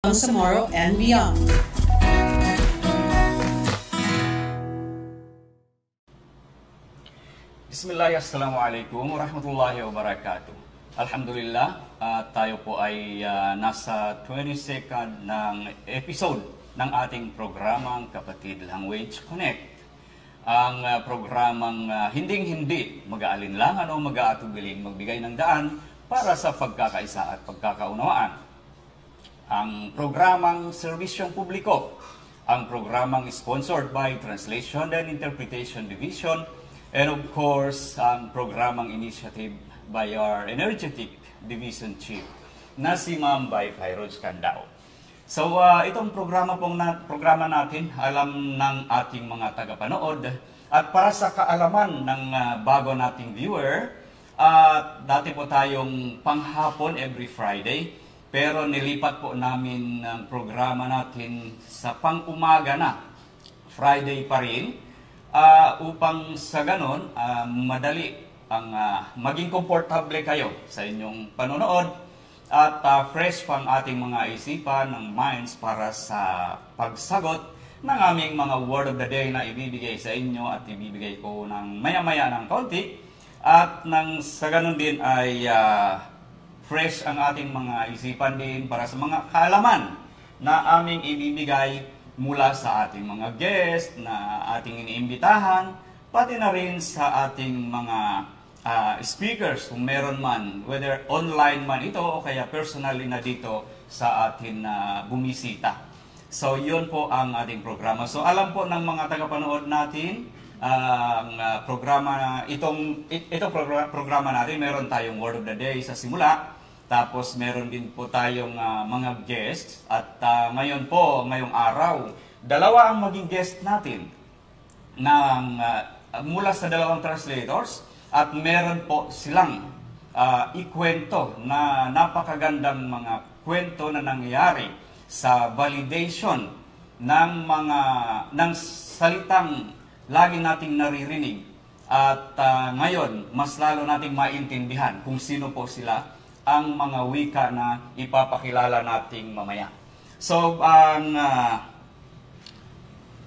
Bangsamoro and beyond. Bismillah, assalamualaikum warahmatullahi wabarakatuh. Alhamdulillah, tayo po ay nasa 22nd ng episode ng ating programang Kapatid Language Connect. Ang programang hinding-hindi mag-aalinlangan o mag-aatubiling magbigay ng daan para sa pagkakaisa at pagkakaunawaan. Ang programang Serbisyong Publiko, ang programang sponsored by Translation and Interpretation Division, and of course, ang programang initiative by our energetic division chief na si Ma'am Bay Kairos Candao. So, itong programa natin, alam ng ating mga tagapanood, at para sa kaalaman ng bago nating viewer, dati po tayong panghapon every Friday, pero nilipat po namin ang programa natin sa pang-umaga na, Friday pa rin, upang sa ganon, madali ang maging komportable kayo sa inyong panonood at fresh pang ating mga isipan ng minds para sa pagsagot ng aming mga word of the day na ibibigay sa inyo at ibibigay ko ng maya-maya ng kaunti at nang sa ganon din ay fresh ang ating mga isipan din para sa mga kaalaman na aming ibibigay mula sa ating mga guest na ating iniimbitahan, pati na rin sa ating mga speakers kung meron man, whether online man ito o kaya personally na dito sa atin na bumisita. So, yun po ang ating programa. So, alam po ng mga tagapanood natin, ang itong programa natin, meron tayong Word of the Day sa simula. Tapos meron din po tayong mga guests at ngayong araw, dalawa ang maging guest natin mula sa dalawang translators at meron po silang ikwento na napakagandang mga kwento na nangyayari sa validation ng salitang lagi nating naririnig at ngayon mas lalo nating maintindihan kung sino po sila ang mga wika na ipapakilala nating mamaya. So, ang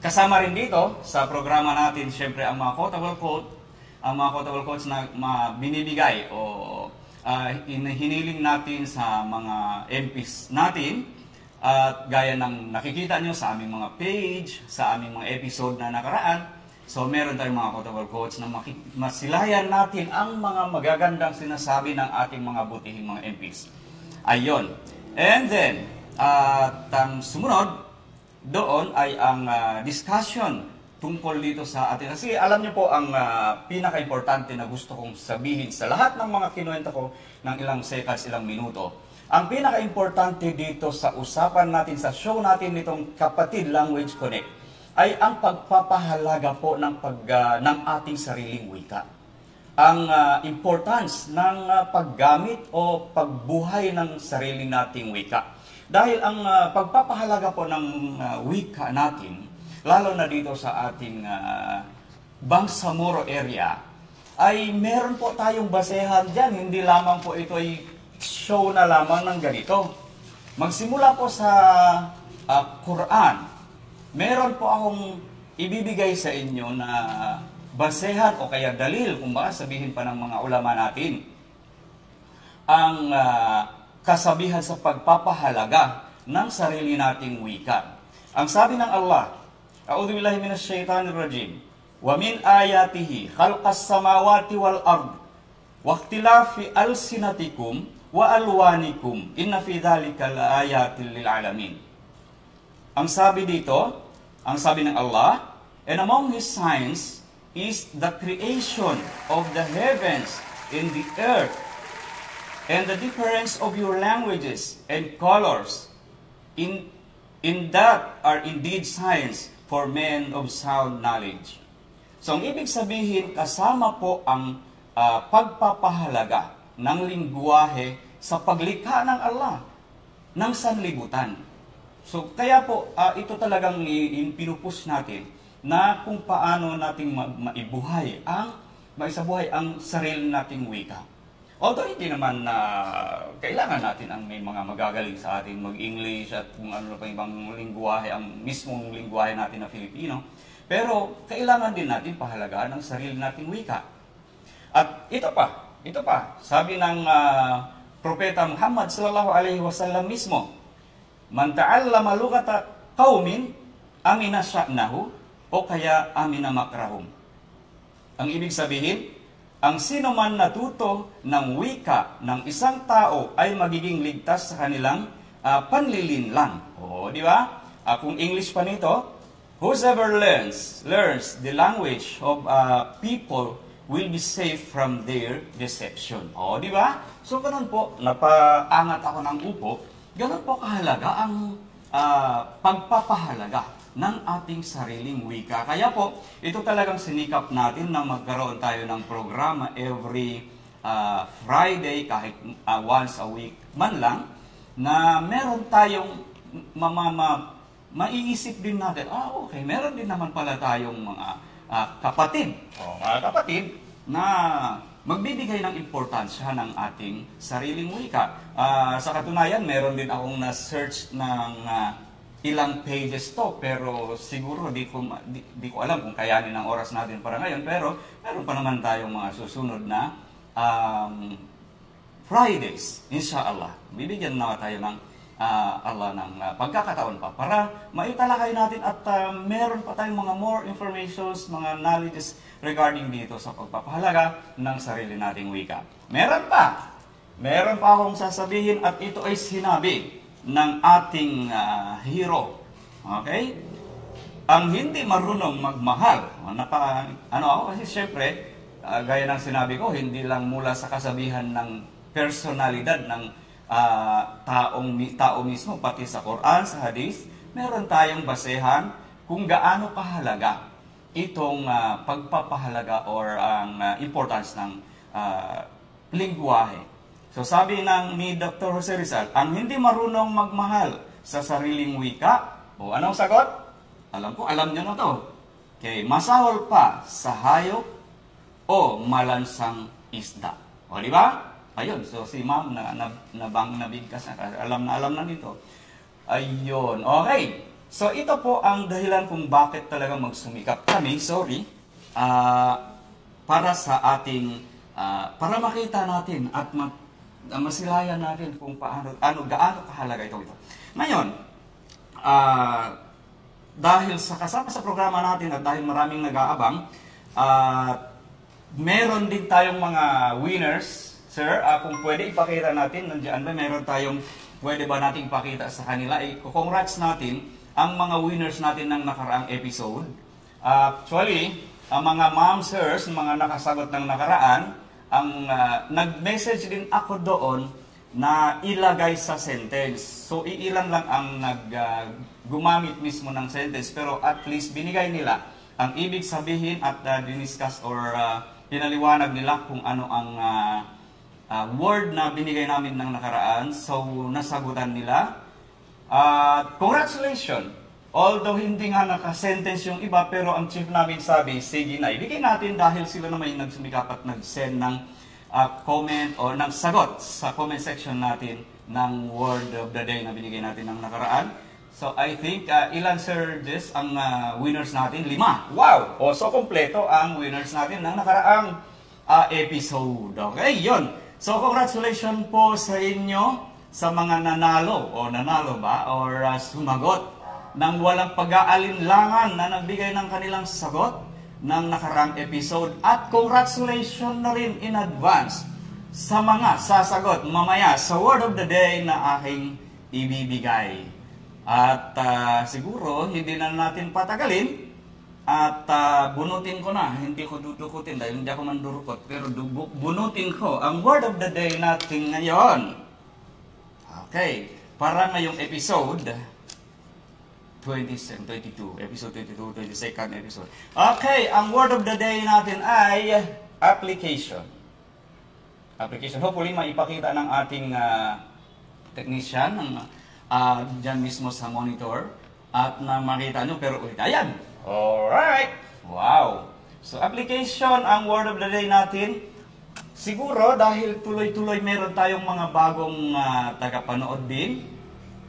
kasama rin dito sa programa natin, syempre ang mga quotable quotes na binibigay o hiniling natin sa mga MPs natin. At gaya ng nakikita nyo sa aming mga page, sa aming mga episode na nakaraan, so meron tayong mga quotable quotes na masilayan natin ang mga magagandang sinasabi ng ating mga butihing mga MPs. Ayon. And then, ang sumunod doon ay ang discussion tungkol dito sa atin. Kasi alam niyo po ang pinaka-importante na gusto kong sabihin sa lahat ng mga kinuwento ko ng ilang seconds, ilang minuto. Ang pinaka-importante dito sa usapan natin, sa show natin nitong Kapatid Language Connect, ay ang pagpapahalaga po ng ating sariling wika. Ang importance ng paggamit o pagbuhay ng sarili nating wika. Dahil ang pagpapahalaga po ng wika natin, lalo na dito sa ating Bangsamoro area, ay meron po tayong basehan dyan. Hindi lamang po ito ay show na lamang ng ganito. Magsimula po sa Quran. Meron po akong ibibigay sa inyo na basehan o kaya dalil, kung baka sabihin pa ng mga ulama natin, ang kasabihan sa pagpapahalaga ng sarili nating wika. Ang sabi ng Allah, A'udhu billahi minash shaitanir rajim, wa min ayatihi khalqas samawati wal ard wa ikhtilafi alsinatikum wa alwanikum inna fi dhalika laayatil lil alamin. Ang sabi dito, ang sabi ng Allah, and among His signs is the creation of the heavens and the earth, and the difference of your languages and colors. In that are indeed signs for men of sound knowledge. So, ang ibig sabihin, kasama po ang pagpapahalaga ng lingwahe sa paglikha ng Allah, ng sanlibutan. So, kaya po, ito talagang pinupush natin na kung paano nating maisabuhay ang sarili nating wika. Although hindi naman na kailangan natin ang may mga magagaling sa atin mag-English at kung ano pa ibang lingwahe, ang mismong lingwahe natin na Filipino. Pero kailangan din natin pahalagaan ang sarili nating wika. At ito pa, sabi ng Propeta Muhammad sallallahu alaihi wasallam mismo, "Man ta'allama lughata qaumin amina sya'nahu o kaya amina makrahum." Ang ibig sabihin, ang sino man natuto ng wika ng isang tao ay magiging ligtas sa kanilang panlilinlang. O, di ba? Kung English pa nito, whosoever learns the language of people will be safe from their deception. O, di ba? So, ganun po, napaangat ako ng upo, ganun po kahalaga ang pagpapahalaga ng ating sariling wika. Kaya po, ito talagang sinikap natin na magkaroon tayo ng programa every Friday, kahit once a week man lang, na meron tayong maiisip din natin, okay, meron din naman pala tayong mga mga kapatid na magbibigay ng importansya ng ating sariling wika. Sa katunayan, meron din akong na-search ng ilang pages to, pero siguro di ko alam kung kayanin ang oras natin para ngayon, pero meron pa naman tayong mga susunod na Fridays, inshallah. Bibigyan na tayo ng Allah ng pagkakataon pa para maitalakay natin at meron pa tayong mga more informations, mga knowledges regarding dito sa pagpapahalaga ng sarili nating wika. Meron pa akong sasabihin at ito ay sinabi ng ating hero. Okay? Ang hindi marunong magmahal. Ako kasi syempre, gaya ng sinabi ko, hindi lang mula sa kasabihan ng personalidad ng tao mismo, pati sa Quran, sa Hadith, meron tayong basehan kung gaano kahalaga itong pagpapahalaga or ang importance ng lingwahe. So sabi ni Dr. Jose Rizal, ang hindi marunong magmahal sa sariling wika, anong sagot? Alam nyo na to. Okay, masahol pa sa hayop o malansang isda. O, di ba? Ayun, so si ma'am nabigkas na, alam na nito. Ayun, okay. So ito po ang dahilan kung bakit talaga magsumikap kami, para sa ating, para makita natin at masilayan natin kung gaano kahalaga ito. Ngayon, dahil sa kasama sa programa natin at dahil maraming nag-aabang, meron din tayong mga winners. Sir, kung pwede ipakita natin, nandiyan ba, pwede ba natin ipakita sa kanila? Congrats natin ang mga winners natin ng nakaraang episode. Actually, ang mga ma'am, sirs, mga nakasagot ng nakaraan, nag-message din ako doon na ilagay sa sentence. So, iilan lang ang gumamit mismo ng sentence, pero at least binigay nila ang ibig sabihin at diniscuss or pinaliwanag nila kung ano ang word na binigay namin ng nakaraan. So, nasagutan nila. Congratulations! Although hindi nga naka-sentence yung iba, pero ang chief namin sabi, sige na, ibigay natin dahil sila naman yung nagsumikap at nag-send ng comment o ng sagot sa comment section natin ng word of the day na binigay natin ng nakaraan. So I think, ilan sir Jess ang winners natin? 5. Wow! So kompleto ang winners natin ng nakaraang episode. Okay, yun. So congratulations po sa inyo sa mga nanalo ba or sumagot nang walang pag-aalinlangan na nagbigay ng kanilang sagot ng nakarang episode. At congratulations na rin in advance sa mga sasagot mamaya sa word of the day na aking ibibigay. At siguro hindi na natin patagalin at bunutin ko na. Hindi ko dudukutin dahil hindi ako mandurukot, pero bunutin ko ang word of the day natin ngayon. Okay, para ngayong episode 22, episode 22, 22nd episode. Okay, ang word of the day natin ay application. Application. Hopefully, maipakita ng ating technician dyan mismo sa monitor at na makita nyo, pero ulit. Ayan! Alright! Wow! So, application, ang word of the day natin. Siguro dahil tuloy-tuloy meron tayong mga bagong tagapanood din,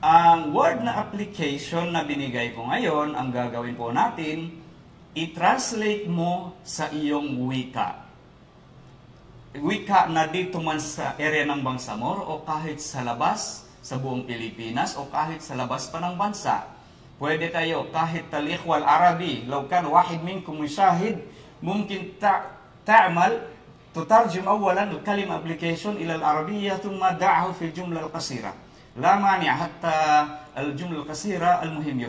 ang Word na application na binigay ko ngayon, ang gagawin po natin, i-translate mo sa iyong wika. Wika na dito man sa area ng Bangsamoro o kahit sa labas, sa buong Pilipinas o kahit sa labas pa ng bansa. Pwede kayo kahit talikhwal Arabi, law kan wahid minkum mushahid, mumkin ta'mal تترجم أولا الكلمة application إلى العربية ثم دعه في الجملة القصيرة لا مانع حتى الجملة القصيرة المهم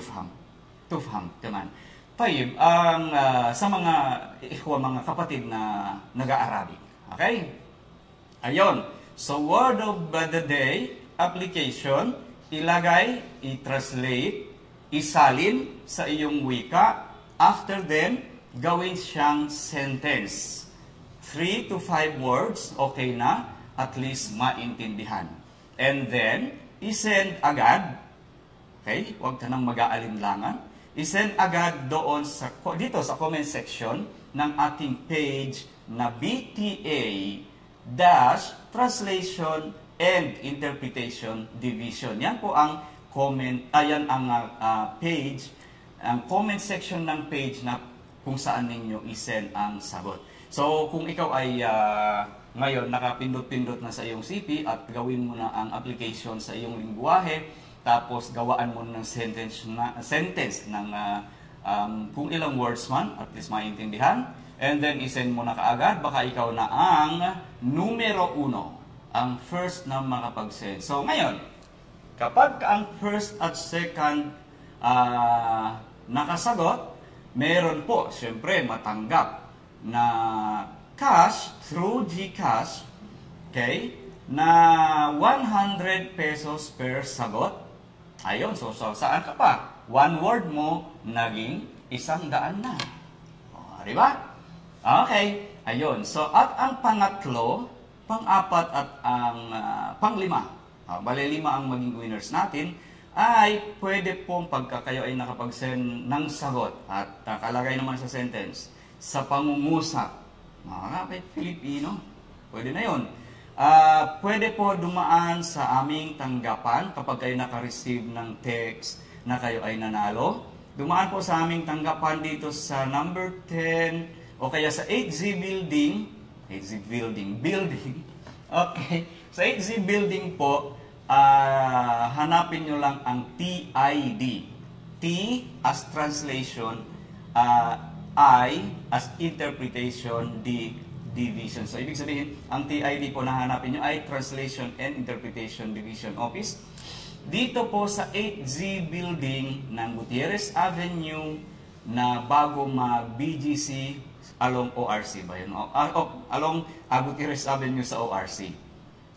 تفهم كمان. طيب sa mga ikhwa, mga kapatid na nag-Arabic. Okay? Ayun. So word of the day application, ilagay, i-translate, isalin sa iyong wika, after then gawin siyang sentence. 3 to 5 words, okay na, at least maintindihan. And then, isend agad, okay, huwag ka nang mag-aalinlangan, isend agad doon dito sa comment section ng ating page na BTA-Translation and Interpretation Division. Yan po ang ayan ang page, ang comment section ng page na kung saan ninyo isend ang sagot. So, kung ikaw ay ngayon nakapindot-pindot na sa iyong CP at gawin mo na ang application sa iyong lingwahe, tapos gawaan mo ng sentence ng kung ilang words man, at least maintindihan, and then isend mo na kaagad, baka ikaw na ang numero 1, ang first na makapag-send. So, ngayon, kapag ang first at second nakasagot, meron po, syempre, matanggap na cash through GCash, okay, na 100 pesos per sagot. Ayun, so saan ka pa? One word mo, naging 100 na. O, di ba? Okay, ayun. So, at ang pangatlo, pang-apat at ang pang-lima, bale 5 ang maging winners natin, ay pwede pong pagka kayo ay nakapag-send ng sagot at nakalagay naman sa sentence, sa pangungusap, mga Pilipino, pwede na yun. Pwede po dumaan sa aming tanggapan kapag kayo naka-receive ng text na kayo ay nanalo. Dumaan po sa aming tanggapan dito sa number 10 o kaya sa 8Z building. Okay, sa 8Z building po, hanapin nyo lang ang TID. T as translation, I as interpretation, D division. So, ibig sabihin, ang TID po na hanapin nyo ay Translation and Interpretation Division Office. Dito po sa 8Z building ng Gutierrez Avenue na bago mag-BGC along ORC ba yun? Along Gutierrez Avenue sa ORC.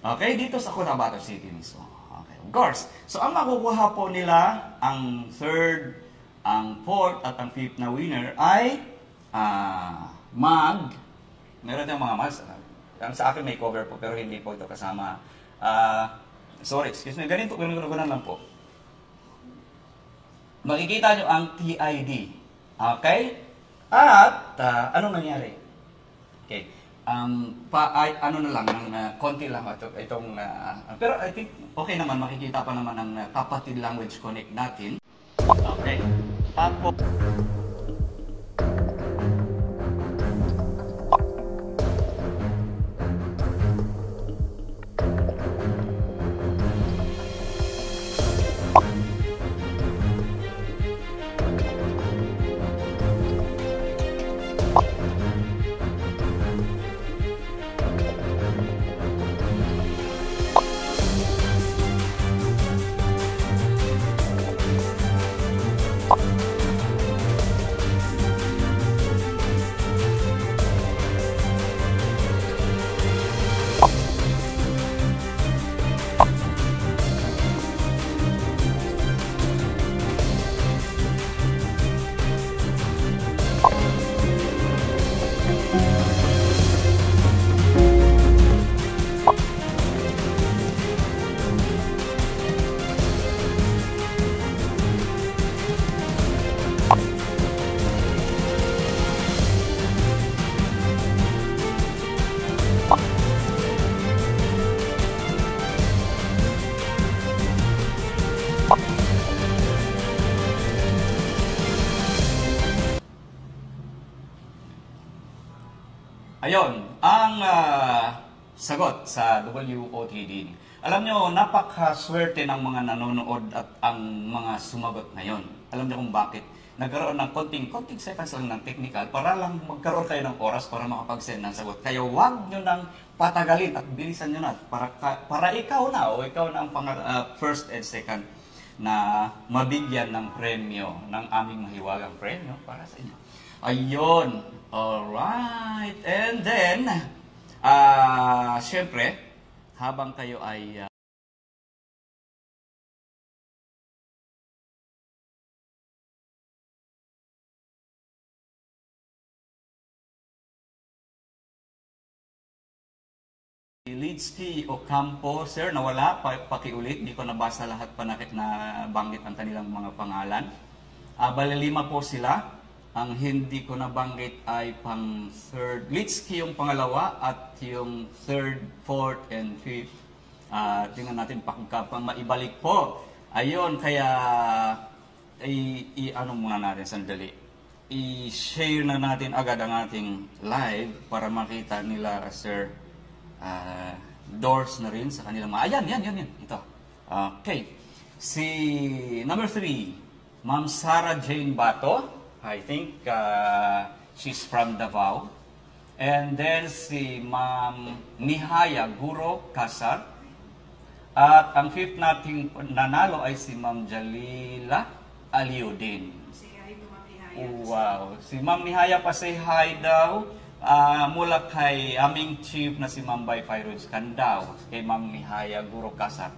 Okay, dito sa Cotabato City mismo. Okay, of course. So, ang makukuha po nila, ang third, ang fourth at ang fifth na winner ay meron tayong mga mags. Sa akin may cover po pero hindi po ito kasama. Sorry, excuse me. Ganito lang po. Makikita nyo ang TID. Okay? At anong nangyari? Okay. Ano na lang, konti lang itong pero I think okay naman, makikita pa naman ang Kapatid Language Connect natin. Okay. Tapos Ayun, ang sagot sa WOTD. Alam nyo, napakaswerte ng mga nanonood at ang mga sumagot ngayon. Alam nyo kung bakit? Nagkaroon ng konting seconds lang ng technical para lang magkaroon kayo ng oras para makapag-send ng sagot. Kaya huwag nyo nang patagalin at bilisan nyo na para ikaw na o ikaw na ang first and second na mabigyan ng premyo, ng aming mahiwagang premyo para sa inyo. Ayun. Alright. And then, syempre, habang kayo ay Lidsky Ocampo, sir, nawala, pakiulit, hindi ko nabasa lahat pa na banggit ang kanilang mga pangalan. Bali 5 po sila. Ang hindi ko nabanggit ay pang third. Lidsky yung pangalawa at yung third, fourth, and fifth. Tingnan natin pang maibalik po. Ayun, kaya ano muna natin sandali. I-share na natin agad ang ating live para makita nila, sir, doors na rin sa kanilang mga... Yan. Ito. Okay. Si number 3, Ma'am Sarah Jane Bato. I think she's from Davao. And then si Ma'am Mihaya Guro Kasar. At ang 5th nating nanalo ay si Ma'am Jalila Aliudin. Wow. Si Ma'am Mihaya pa say hi daw. Mula kay aming chief na si Ma'am Bayfay Rhodes Candao, kay Ma'am Mihaya Guro Kasar.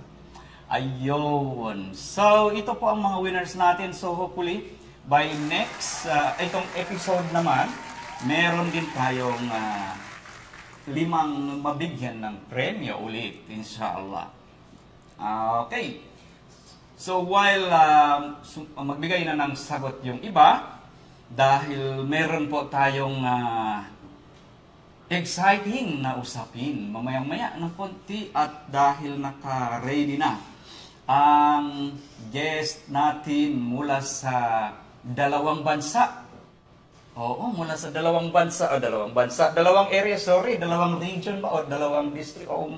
Ayun. So, ito po ang mga winners natin. So, hopefully, by next, itong episode naman, meron din tayong 5 mabigyan ng premyo ulit, inshallah. Okay. So, while magbigay na ng sagot yung iba, dahil meron po tayong exciting na usapin mamayang-maya ng konti at dahil naka-ready na ang guest natin mula sa 2 bansa. Oo, mula sa 2 bansa, 2 area, 2 region ba o 2 district o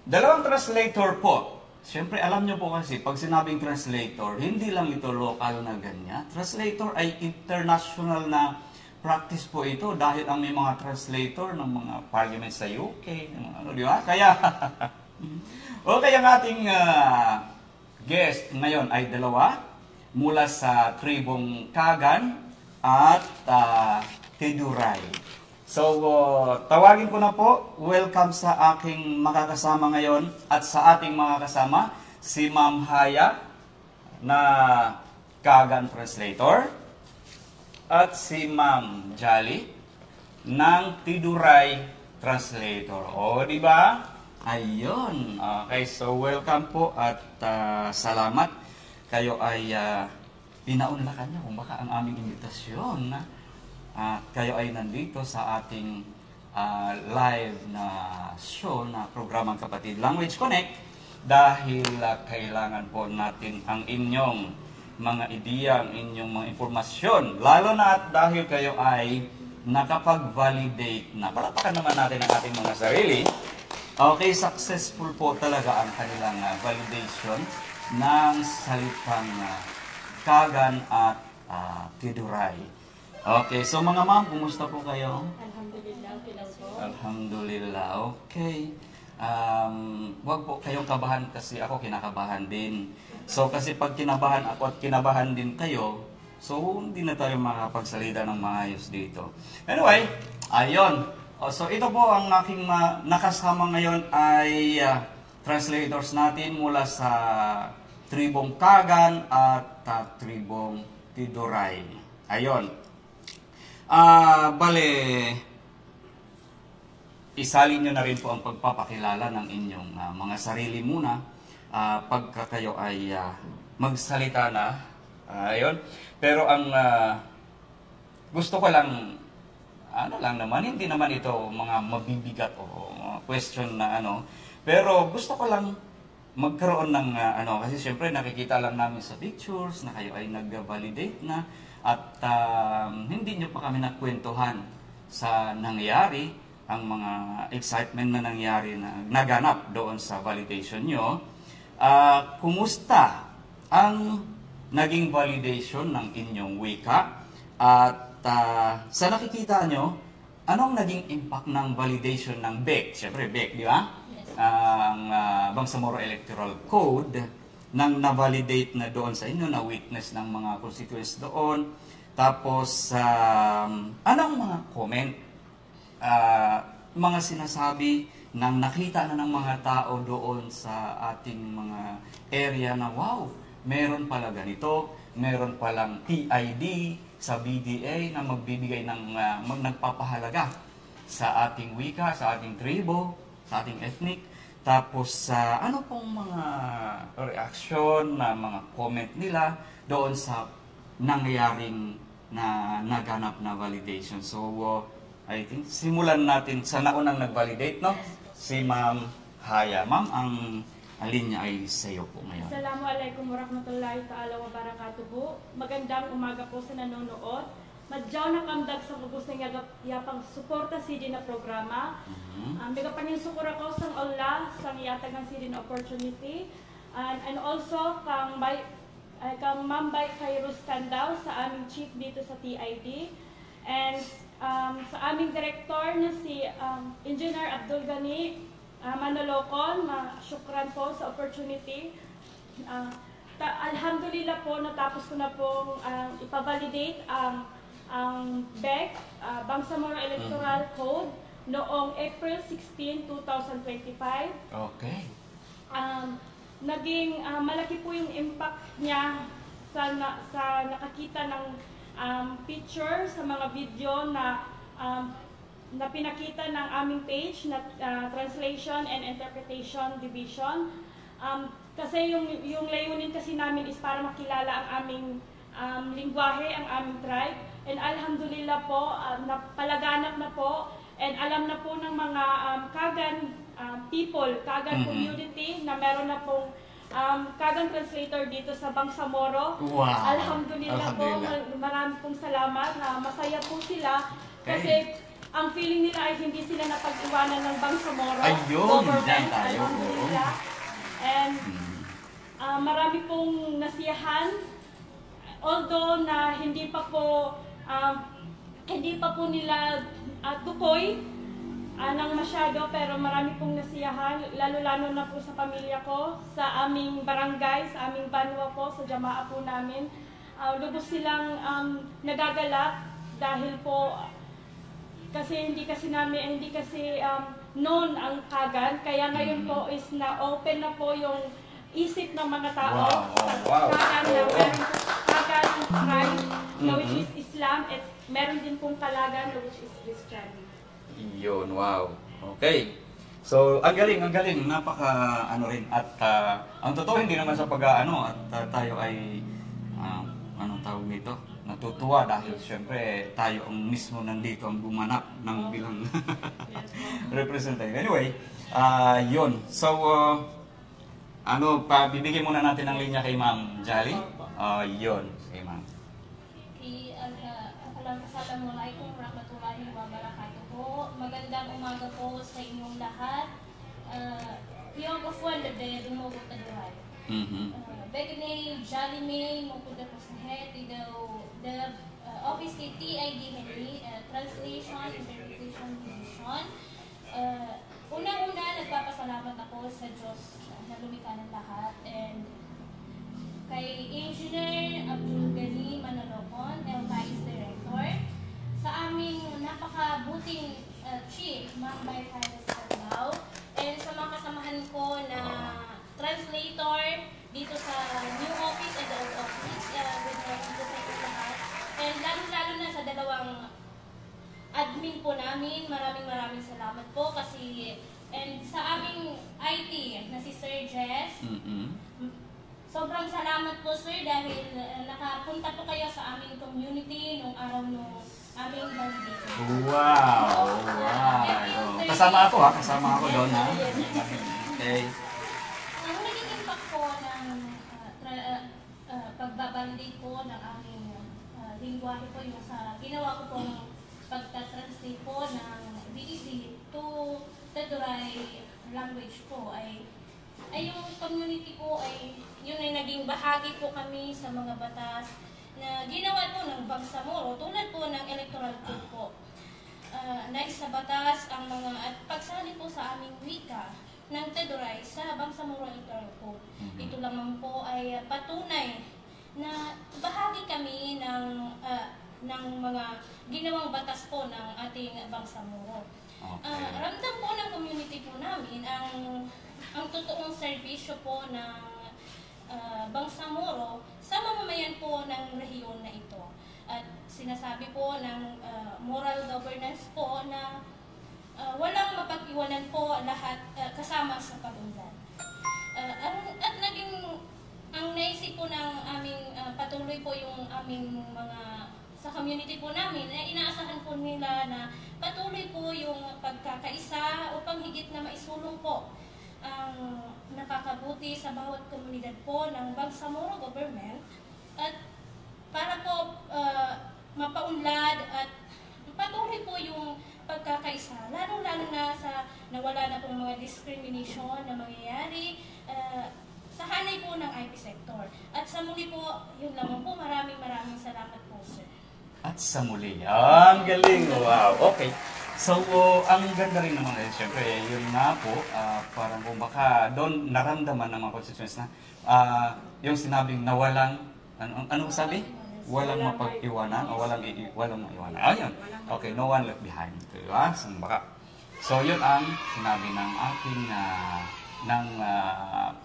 2 translator po. Siyempre, alam nyo po kasi, pag sinabing translator, hindi lang ito local na ganyan. Translator ay international na practice po ito dahil ang may mga translator ng mga parliament sa UK, di ba? Kaya, okay, ang ating guest ngayon ay 2 mula sa tribong Kagan at Tiduray. So, tawagin ko na po, welcome sa aking makakasama ngayon at sa ating mga kasama, si Ma'am Haya na Kagan translator at si Ma'am Jali ng Tiduray translator. O, di ba? Ayun. Okay, so welcome po at salamat. Kayo ay pinaunlakan niyo kung baka ang aming imbitasyon at kayo ay nandito sa ating live na show na programang Kapatid Language Connect dahil kailangan po natin ang inyong mga ideya, ang inyong mga impormasyon. Lalo na at dahil kayo ay nakapag-validate na. Palapakan naman natin ang ating mga sarili. Okay, successful po talaga ang kanilang validation ng salitang Kagan at Tiduray. Okay, so mga ma'am, kumusta po kayo? Alhamdulillah, po. Alhamdulillah, okay. Wag po kayong kabahan kasi ako kinakabahan din. So kasi pag kinabahan ako at kinabahan din kayo, so hindi na tayo makapagsalita ng maayos dito. Anyway, ayun. So ito po ang aking nakasama ngayon ay translators natin mula sa tribong Kagan at tribong Tiduray. Ayun. Bale, isalin nyo na rin po ang pagpapakilala ng inyong mga sarili muna pagka kayo ay magsalita na. Ayun. Pero ang gusto ko lang, ano lang naman, hindi naman ito mga mabibigat o question na ano. Pero gusto ko lang magkaroon ng kasi syempre nakikita lang namin sa pictures na kayo ay nag-validate na at hindi nyo pa kami nakwentuhan sa nangyari ang mga excitement na nangyari na naganap doon sa validation nyo. Kumusta ang naging validation ng inyong wika? At sa nakikita nyo, anong naging impact ng validation ng BEC? Siyempre, BEC, di ba? Ang Bangsamoro Electoral Code nang na-validate na doon sa inyo, na-witness ng mga constituents doon. Tapos, anong mga comment, mga sinasabi nang nakita na ng mga tao doon sa ating mga area na, wow, meron pala ganito, meron palang TID sa BDA na magbibigay ng nagpapahalaga sa ating wika, sa ating tribo, sa ating ethnic. Tapos ano pong mga reaction na mga comment nila doon sa nangyayaring na naganap na validation. So I think simulan natin sa naunang nag-validate, no? Si Ma'am Haya. Ma'am, ang linya ay sa iyo po ngayon. Assalamualaikum warahmatullahi ta'ala wa barakatuhu. Magandang umaga po sa nanonood. Madyaw na kamdag sa kubos ng yapang suporta CD na programa. Mega paninsukura ko sa Allah sa iyatag ng CD na opportunity. And also kang mambay kay Rustandaw sa aming chief dito sa TID. And sa aming director na si Engineer Abdul Gani Manolokon, syukran po sa opportunity. Alhamdulillah po, natapos ko na pong ipavalidate ang BEC, Bangsamoro Electoral Code, noong April 16, 2025. Okay. Naging malaki po yung impact niya sa nakakita ng picture, sa mga video na pinakita ng aming page na Translation and Interpretation Division. Kasi yung layunin kasi namin is para makilala ang aming lingwahe, ang aming tribe. And alhamdulillah po, palaganap na po, and alam na po ng mga Kagan people, Kagan community na meron na pong Kagan translator dito sa Bangsamoro. Wow. Alhamdulillah po, marami pong salamat. Masaya po sila kasi ang feeling nila ay hindi sila napag-iwanan ng Bangsamoro government. Alhamdulillah. And marami pong nasiyahan. Although na hindi pa po nila tukoy ng masyado, pero marami pong nasiyahan, lalo-lalo na po sa pamilya ko, sa aming barangay, sa aming banwa po, sa jamaa po namin. Lubos silang nagagalak dahil po kasi hindi kasi known ang Kagan, kaya ngayon po is na-open na po yung isip ng mga tao sa Kagan na meron po Kagan tribe na which is Islam, at meron din pong Kalagan na which is Christian. Yun, wow. Okay. So, ang galing, napaka rin. At ang totoo, hindi naman sa at tayo ay anong tawag nito? Natutuwa dahil syempre tayo ang mismo nandito ang gumanap ng bilang representative. Anyway, yun. So, bibigyan muna natin ng linya kay Ma'am Jolly. Yun, kay Ma'am. Assalamualaikum warahmatullahi wabarakatuh. Magandang umaga po sa inyong lahat. Yung kafuan na dahil mo ko taduhay. Begani Jolly May mo ko po sa head the office kay TID Henry, Translation Interpretation Division. Unang-una, nagpapasalamat ako sa Diyos na lumikha ng lahat, and kay Engineer Abdul Gani Manolokon, Vice Director, sa aming napakabuting Chief, Ma'am Bayfares Carnao, and sa mga kasamahan ko na translator dito sa new office and the old office, with dito sa ito lahat. And lalo-lalo na sa dalawang admin po namin, maraming salamat po kasi, and sa aming IT na si Sir Jess, sobrang salamat po sir dahil nakapunta po kayo sa aming community nung araw nung aming validation. Wow! Kasama ako doon ha. Okay. Ang naging impact po ng pagbabalidate po ng aming lingwahe po yung sa ginawa ko pong pagta-translate po ng BDC to Taduray language po ay yung community po ay yun ay naging bahagi po kami sa mga batas na ginawa po ng Bangsamoro tulad po ng electoral code po. Naisabatas ang mga at pagsali po sa aming wika ng Taduray sa Bangsamoro Electoral Code. Ito lamang po ay patunay na bahagi kami ng mga ginawang batas po ng ating Bangsamoro. Ramdam po ng community po namin ang totoong serbisyo po ng Bangsamoro sa mamamayan po ng rehiyon na ito. At sinasabi po ng moral governance po na walang mapag-iwanan po lahat kasama sa pag-unlad. At naging ang naisip po ng aming patuloy po yung aming mga sa community po namin na inaasahan po nila na patuloy po yung pagkakaisa upang higit na maisulong po ang nakakabuti sa bawat komunidad po ng Bangsamoro government at para po mapaunlad at patuloy po yung pagkakaisa, lalo-lalo na sa nawala na pong mga discrimination na mangyayari sa hanay po ng IP sector. At sa muli po, yun lamang po, maraming salamat po, sir. At sa muli, ang galing, wow, okay. So, ang ganda rin naman, siyempre, yun nga po, parang kung baka doon naramdaman ng mga constituents na yung sinabing na walang, ano sabi? Walang mapag-iwanan o walang maiwanan. Ayun. Okay, no one left behind. Diba? So, yun ang sinabi ng ating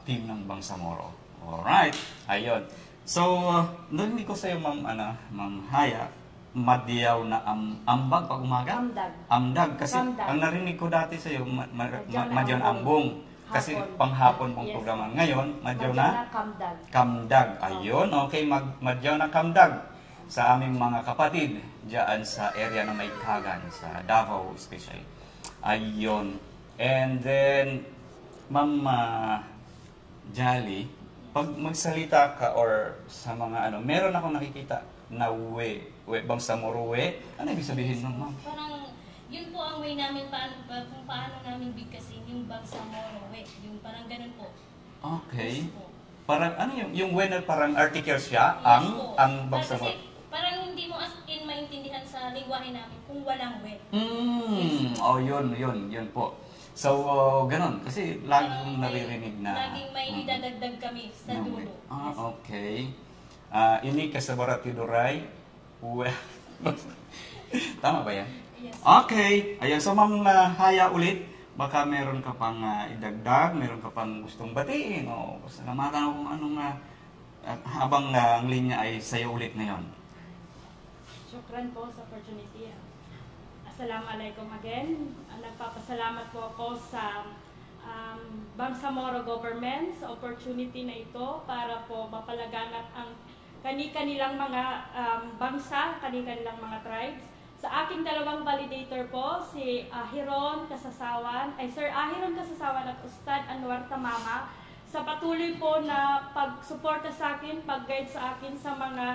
team ng Bangsamoro. Alright. Ayun. So, narinig ko sa'yo, Ma'am Haya, madiyaw na ambag pag umaga? Amdag. Kasi ang narinig ko dati sa'yo, madyaw na ambong. Kasi panghapon pong programa. Ngayon, madyaw na kamdag. Ayun, okay, madyaw na kamdag sa aming mga kapatid diyan sa area na may Kagan, sa Davao especially. Ayun. And then, Ma'am Jolly, pag magsalita ka or sa mga meron akong nakikita na Bangsamoro we. Ano ibig sabihin nun, ma'am? Parang, yun po ang way namin kung paano namin bigkasin yung Bangsamoro we. Yung parang ganun po. Okay. Yes po. Parang, ano yung we na parang article siya? Yes ang Bangsamoro? Kasi, parang hindi mo as in maintindihan sa lingwahe namin kung walang we. Yes po. Oh, yun po. So, ganun. Kasi laging naririnig na... Laging may idadagdag kami sa dulo. Okay. Ini kasabarat tiduray. Tama ba yan? Yes. Okay. Ayan. So, Ma'am Haya ulit. Baka meron ka pang idagdag, meron ka pang gustong batiin. O salamatan ako kung anong habang ang linya ay sa'yo ulit ngayon. Shukran po sa opportunity. Assalamualaikum again. Nagpapasalamat po ako sa Bangsamoro government sa opportunity na ito para po mapalaganap ang kani-kanilang mga bangsa, kani-kanilang mga tribes. Sa aking dalawang validator po, si Ahiron Kasasawan, Sir Ahiron Kasasawan at Ustad Anwar Tamama, sa patuloy po na pagsuporta sa akin, pag-guide sa akin sa mga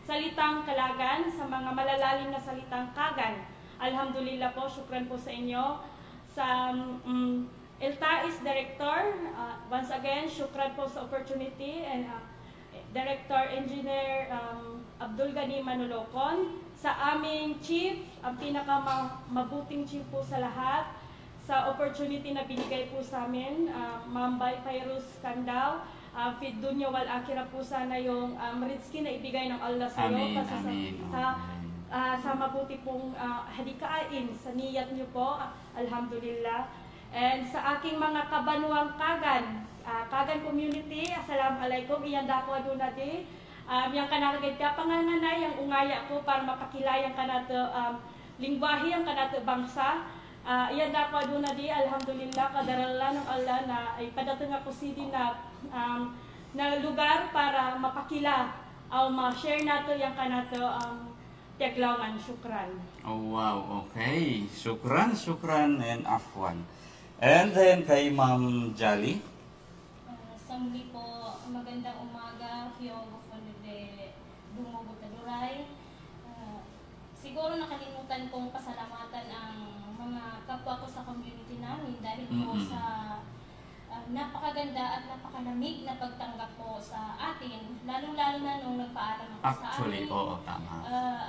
salitang Kalagan, sa mga malalalim na salitang Kagan. Alhamdulillah po, syukran po sa inyo. Sa El-Tais Director, once again, syukran po sa opportunity. And Director Engineer Abdul Gani Manulokon. Sa aming Chief, ang pinakamabuting Chief po sa lahat, sa opportunity na binigay po sa amin, Ma'am Fairuz Kandaw. Dunya wal akira po sana yung rizki na ibigay ng Allah sa iyo sa mabuti pong hadikain sa niyat niyo po, alhamdulillah. And sa aking mga kabanuang Kagan community, assalamualaikum, iyan dako aduna di yang kanagad ka pangananay yang ungaya ko para mapakilayang kanato lingwahe ang kanato bangsa. Iyan dako aduna di, alhamdulillah, kadarala ng Allah na ay padatong ako sidi na lugar para mapakila o ma-share nato yung kanato Tiaglawan. Syukran. Oh, wow. Okay. Syukran and afwan. And then kay Ma'am Jolly. Sa muli po, magandang umaga. Hiyogo Fonde Dumogo Taduray. Siguro nakalimutan kong pasalamatan ang mga napakaganda at napakalamig na pagtanggap po sa atin, lalong-lalo na nung nagpaalam ako sa Actually, amin. oo, tama.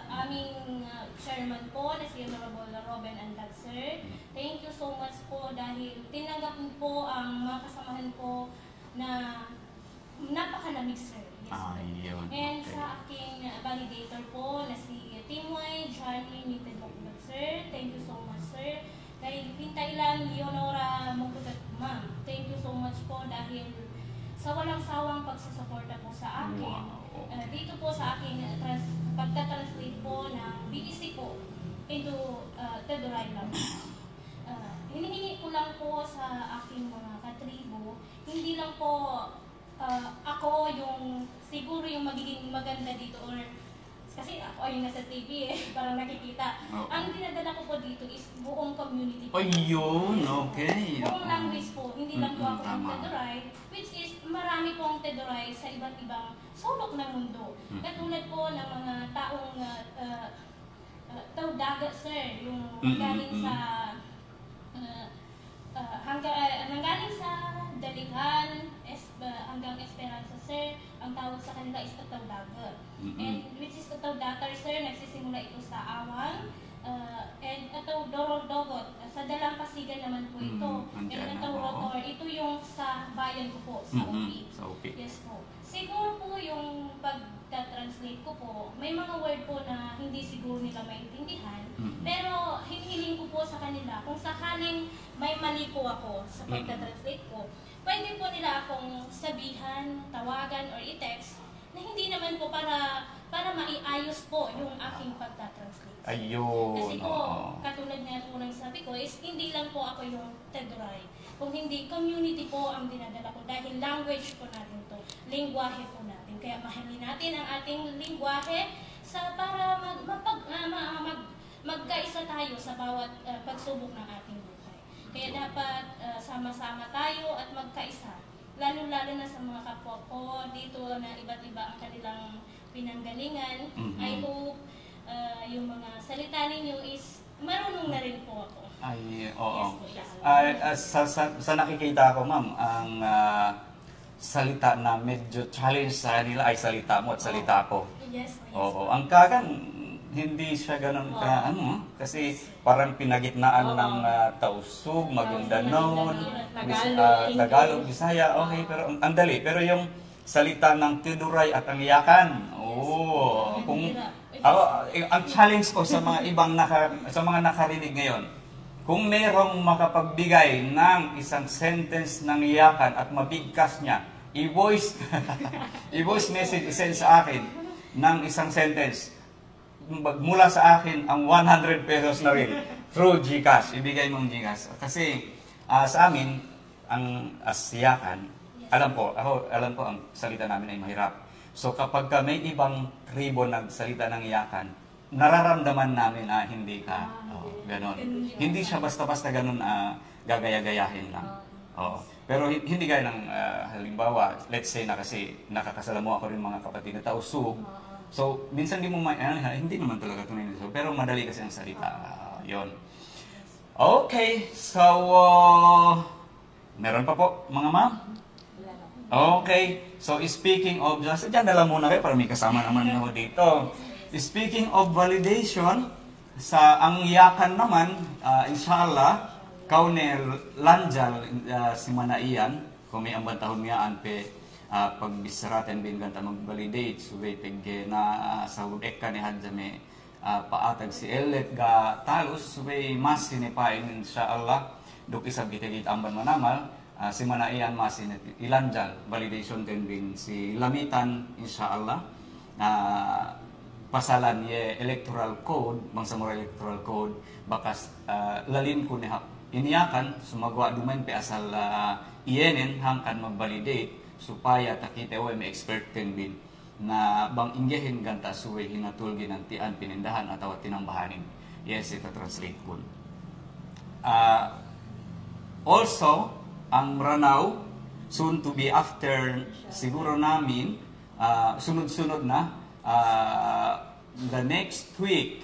Aming chairman po na si Honorable Robin Andag, sir. Thank you so much po dahil tinanggap po ang mga kasamahan po na napakalamig, sir. Yes, Ayun, and okay. sa aking validator po na si Timoy Johnny Mitedokbot, sir. Thank you so much, sir. Kay Pintailan Leonora Mungkutat, ma'am. Thank you so much po dahil sa walang sawang pagsusuporta po sa akin. Wow. Dito po sa aking pagta-translate po ng BEC po into Teduray lang. Hinihingi ko lang po sa aking mga katribo, hindi lang po ako yung siguro yung magiging maganda dito or kasi ako ay nasa TV parang nakikita. Oo. Ang dinadala ko po dito is buong community po. Ayun, okay. Buong language po, hindi lang po ako yung tama. Teduray, which is marami pong Teduray sa iba't ibang sulok ng mundo. Katulad po ng mga taong Tawdagat, sir, yung galing sa nanggaling sa Dalighan hanggang Esperanza, sir. Ang tawag sa kanila is Tawdagat. And which is Tawdatar, sir, nagsisimula ito sa Awang. And Dorodogot, sa Dalampasigan naman po ito. And Rotor, ito yung sa bayan ko po, sa UP. Sa UP. Yes po. Siguro po yung pagka-translate ko po, may mga word po na hindi siguro nila maintindihan. Pero hinihiling ko po sa kanila, kung sakaling may mali po ako sa pagka-translate ko, pwede po nila akong sabihan, tawagan, or i-text na hindi naman po para maiayos po yung aking pagka-translate. Ayun. Kasi po, katulad nga po ng sabi ko, is hindi lang po ako yung Teduray. Kung hindi, community po ang dinadala ko dahil language po natin to, lingwahe po natin. Kaya mahalin natin ang ating lingwahe para magkaisa tayo sa bawat pagsubok ng ating buhay. Kaya dapat sama-sama tayo at magkaisa. Lalo-lalo na sa mga kapwa ko dito na iba't iba ang kanilang pinanggalingan. I hope yung mga salita ninyo is marunong na rin po ako. Ay, oo. Yes po, Sa nakikita ko, ma'am, ang salita na medyo challenge sa kanila ay salita mo at salita ko. Yes po. Oo. Ang Kagan, hindi siya ganun ka, kasi parang pinagitnaan ng Tausug, Maguindanao, Tagalog, Bisaya, okay, pero ang dali. Pero yung salita ng Teduray at ang Iyakan, ang challenge ko sa mga ibang sa mga nakarinig ngayon, kung merong makapagbigay ng isang sentence ng Iyakan at mabigkas niya, i-voice message, isend sa akin ng isang sentence, mula sa akin ang 100 pesos na rin through GCash. Ibigay mong GCash. Kasi sa amin, ang Iyakan, alam po ang salita namin ay mahirap. So kapag may ibang tribo nagsalita ng Iyakan, nararamdaman namin na hindi ka ganon. Hindi siya basta-basta ganon gagaya-gayahin lang. Pero hindi gaya ng halimbawa, let's say na kasi nakakasalamu ako rin mga kapatid na Tausug. So minsan hindi naman talaga tunay nito, pero madali kasi ang salita. Yon. Okay, so meron pa po mga ma'am? Okay, so speaking of, dyan na lang muna kayo para may kasama naman ako dito. Speaking of validation, sa ang Iyakan naman, inshallah, kaunel lanjal si Manaian, kung may ambantahon niyaan pe pagbisaraten bin ganta mag-validate, subay pegge na sa udek ka ni Hadjame paatag si Elet ga talos, subay mas sinipain inshallah, duk isab kitagit amban manamal, si Manaian mas ilanjal, validation din bin si Lamitan inshallah, pasalan ye electoral code, bangsamoro electoral code, bakas lalin ko ni iniyakan, sumagwa duman pe asal ienen hangkan mag-validate, supaya takite o may expert bin na bang inggehin ganta suwe hinatulgi ng tian pinindahan atau tinambahanin. Yes, ito translate ko. Also, ang Ranao, soon to be after siguro namin, sunod-sunod na, the next week,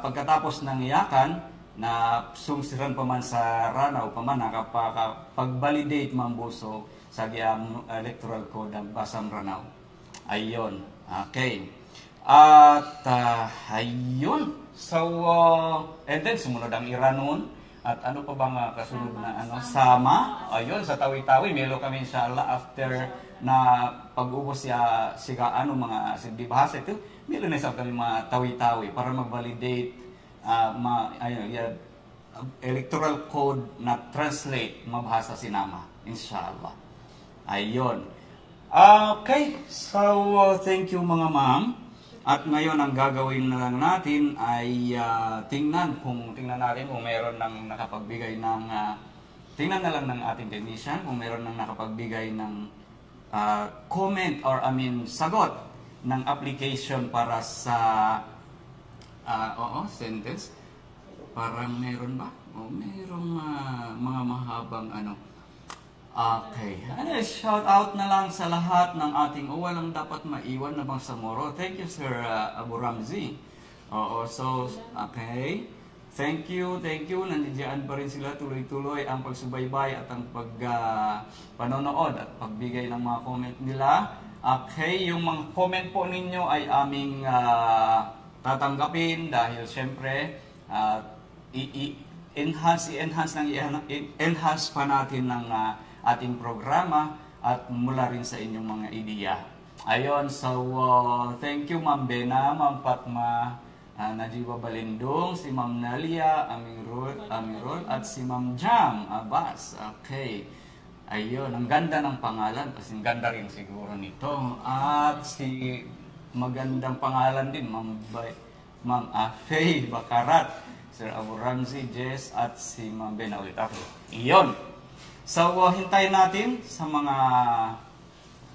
pagkatapos ng Iyakan, na sungsiran pa man sa ranaw pa man nakapag-validate mambuso sa giyang electoral code ang basam ranaw. Ayun. Okay. At ayun. So and then sumunod ang Iranon. At ano pa bang kasunod na ano? Sama. Ayun, sa Tawi-Tawi. Melo kami inshallah after na pag-ubos siya ano mga sindibahasa ito. Melo na sa kami mga Tawi-Tawi para mag-validate electoral code na translate mabahasa sinama. Inshallah. Ayun. Okay. So, thank you mga ma'am. At ngayon, ang gagawin na lang natin ay tingnan natin kung meron nang nakapagbigay ng, tingnan na lang ng ating technician kung meron nang nakapagbigay ng comment or sagot ng application para sa, sentence. Parang meron ba? Merong mga mahabang Okay. Shout out na lang sa lahat ng ating walang dapat maiwan na bang Samoro. Thank you, Sir Abu Ramzi. So, okay. Thank you. Nandiyan pa rin sila tuloy-tuloy ang pagsubaybay at ang panonood at pagbigay ng mga comment nila. Okay, yung mga comment po ninyo ay aming tatanggapin dahil syempre i-enhance pa natin ng ating programa at mula rin sa inyong mga ideya. Ayun, so thank you Ma'am Bena, Ma'am Fatma, Najiwa Balindong, si Ma'am Nalia Amirol at si Ma'am Jam Abbas. Okay. Ayun, ang ganda ng pangalan kasi ang ganda rin siguro nito. At si magandang pangalan din Ma'am Faye Bakarat, Sir Abu Ramzi, Jess at si Ma'am Bena ulit ako. Iyon. So, hintayin natin sa mga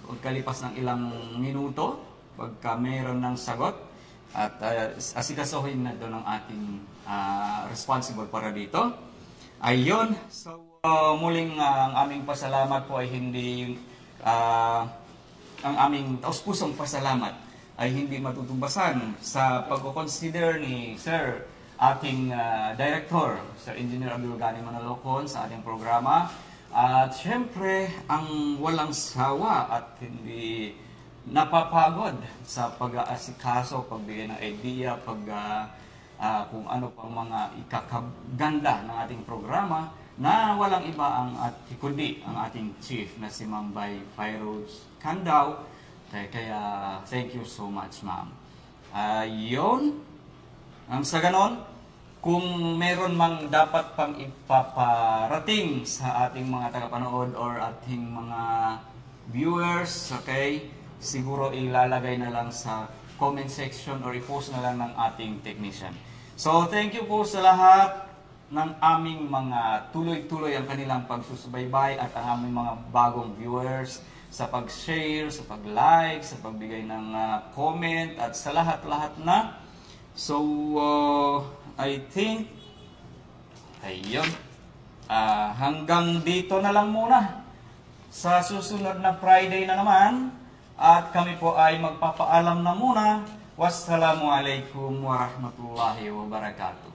pagkalipas ng ilang minuto pagka mayroon ng sagot at asikasuhin na doon ang ating responsible para dito. Ayun. So, muling ang aming pasalamat po ay hindi ang aming taus-pusong pasalamat ay hindi matutumbasan sa pag-consider ni Sir ating Director, Sir Engineer Abdul Ghani Manalocon sa ating programa. At syempre, ang walang sawa at hindi napapagod sa pag-aasikaso, pagbigay ng idea, kung ano pang mga ikakaganda ng ating programa na walang iba kundi ang ating chief na si Ma'am Fairoz Candaw. Kaya thank you so much, ma'am. Yun. Sa ganon, kung meron mang dapat pang ipaparating sa ating mga tagapanood or ating mga viewers, okay, siguro ilalagay na lang sa comment section or i-post na lang ng ating technician. So, thank you po sa lahat ng aming mga tuloy-tuloy ang kanilang pagsusubaybay at ang aming mga bagong viewers sa pag-share, sa pag-like, sa pagbigay ng comment at sa lahat-lahat na. So, I think, ayun, hanggang dito na lang muna. Sa susunod na Friday na naman, at kami po ay magpapaalam na muna. Wassalamualaikum warahmatullahi wabarakatuh.